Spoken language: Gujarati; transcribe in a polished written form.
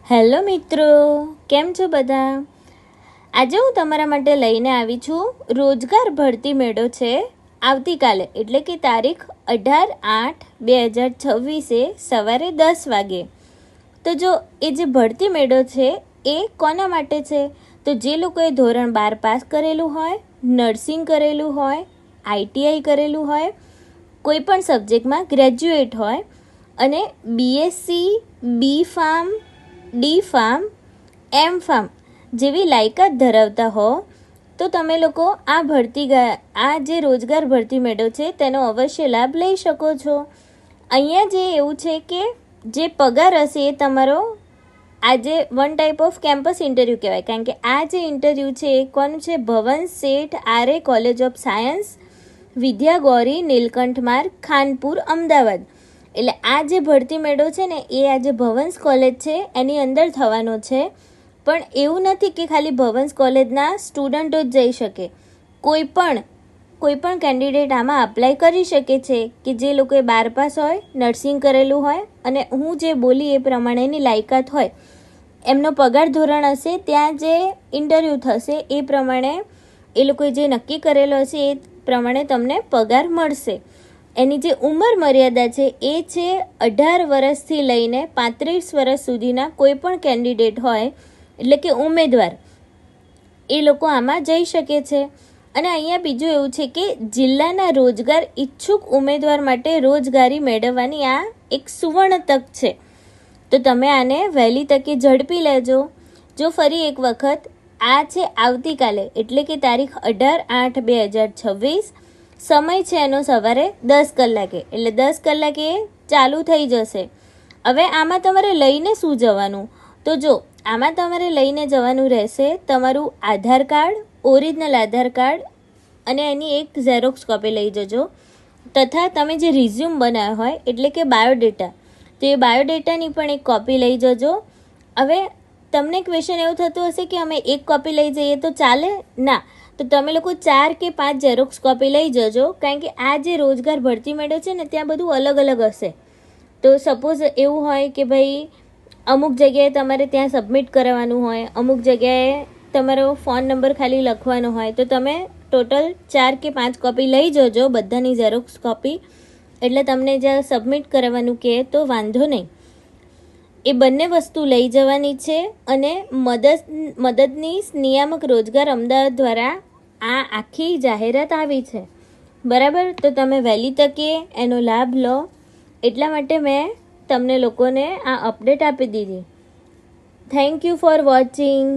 હેલો મિત્રો, કેમ છો બધા? આજે હું તમારા માટે લઈને આવી છું રોજગાર ભરતી મેળો છે આવતીકાલે એટલે કે તારીખ 18/8/2026 સવારે 10 વાગે. તો જો એ જે ભરતી મેળો છે એ કોના માટે છે? તો જે લોકોએ ધોરણ 12 પાસ કરેલું હોય, નર્સિંગ કરેલું હોય, ITI કરેલું હોય, કોઈ પણ સબ્જેક્ટમાં ગ્રેજ્યુએટ હોય અને BSc, B.Pharm, D.Pharm, M.Pharm જેવી લાયકાત ધરાવતા હો તો તમે લોકો આ જે રોજગાર ભરતી મેળો છે તેનો અવશ્ય લાભ લઈ શકો છો. અહીંયા જે એવું છે કે જે પગાર હશે એ તમારો આજે one type of campus interview કહેવાય, કારણ કે આ જે ઇન્ટરવ્યૂ છે એ કોનું છે? ભવન શેઠ આરે કોલેજ ઓફ સાયન્સ, વિદ્યા ગૌરી, નીલકંઠ માર્ગ, ખાનપુર, અમદાવાદ. એટલે આ જે ભરતી મેળો છે ને એ આજે ભવન્સ કોલેજ છે એની અંદર થવાનો છે. પણ એવું નથી કે ખાલી ભવન્સ કોલેજના સ્ટુડન્ટો જ જઈ શકે. કોઈ પણ કેન્ડિડેટ આમાં અપ્લાય કરી શકે છે કે જે લોકોએ 12 પાસ હોય, નર્સિંગ કરેલું હોય અને હું જે બોલી એ પ્રમાણેની લાયકાત હોય. એમનો પગાર ધોરણ હશે, ત્યાં જે ઇન્ટરવ્યૂ થશે એ પ્રમાણે એ લોકોએ જે નક્કી કરેલો હશે એ પ્રમાણે તમને પગાર મળશે. એની જે ઉંમર મર્યાદા છે એ છે 18 વર્ષથી લઈને 35 વર્ષ સુધીના કોઈ પણ કેન્ડિડેટ હોય એટલે કે ઉમેદવાર એ લોકો આમાં જઈ શકે છે. અને અહીંયા બીજું એવું છે કે જિલ્લાના રોજગાર ઈચ્છુક ઉમેદવાર માટે રોજગારી મેળવવાની આ એક સુવર્ણ તક છે. તો તમે આને વહેલી તકે ઝડપી લેજો. જો ફરી એક વખત આ છે આવતીકાલે એટલે કે તારીખ 18/8/2026. સમય છે એનો સવારે 10 કલાકે, એટલે 10 કલાકે ચાલુ થઈ જશે. હવે આમાં તમારે લઈને શું જવાનું? તો જો આમાં તમારે લઈને જવાનું રહેશે તમારું આધાર કાર્ડ, ઓરિજિનલ આધાર કાર્ડ અને એની એક ઝેરોક્સ કોપી લઈ જજો, તથા તમે જે રિઝ્યુમ બનાવ્યો હોય એટલે કે બાયોડેટા, તો એ બાયોડેટાની પણ એક કોપી લઈ જજો. હવે તમને ક્વેશ્ચન એવું થતું હશે કે અમે એક કોપી લઈ જઈએ તો ચાલે? ના, તો તમે લોકો 4 કે 5 ઝેરોક્સ કોપી લઈ જજો, કારણ કે આ જે રોજગાર ભરતી મેળો છે ને ત્યાં બધું અલગ અલગ હશે. તો સપોઝ એવું હોય કે ભાઈ અમુક જગ્યાએ તમારે ત્યાં સબમિટ કરવાનું હોય, અમુક જગ્યાએ તમારો ફોન નંબર ખાલી લખવાનો હોય, તો તમે ટોટલ 4 કે 5 કોપી લઈ જજો, બધાની ઝેરોક્સ કોપી. એટલે તમને જ્યાં સબમિટ કરવાનું કહે તો વાંધો નહીં. એ બંને વસ્તુ લઈ જવાની છે. અને મદદનીશ નિયામક રોજગાર અમદાવાદ દ્વારા આ આખી જાહેરાત આવી છે, બરાબર? તો તમે વહેલી તકે એનો લાભ લો એટલા માટે મેં તમને લોકોને આ અપડેટ આપી દીધી. Thank you for watching.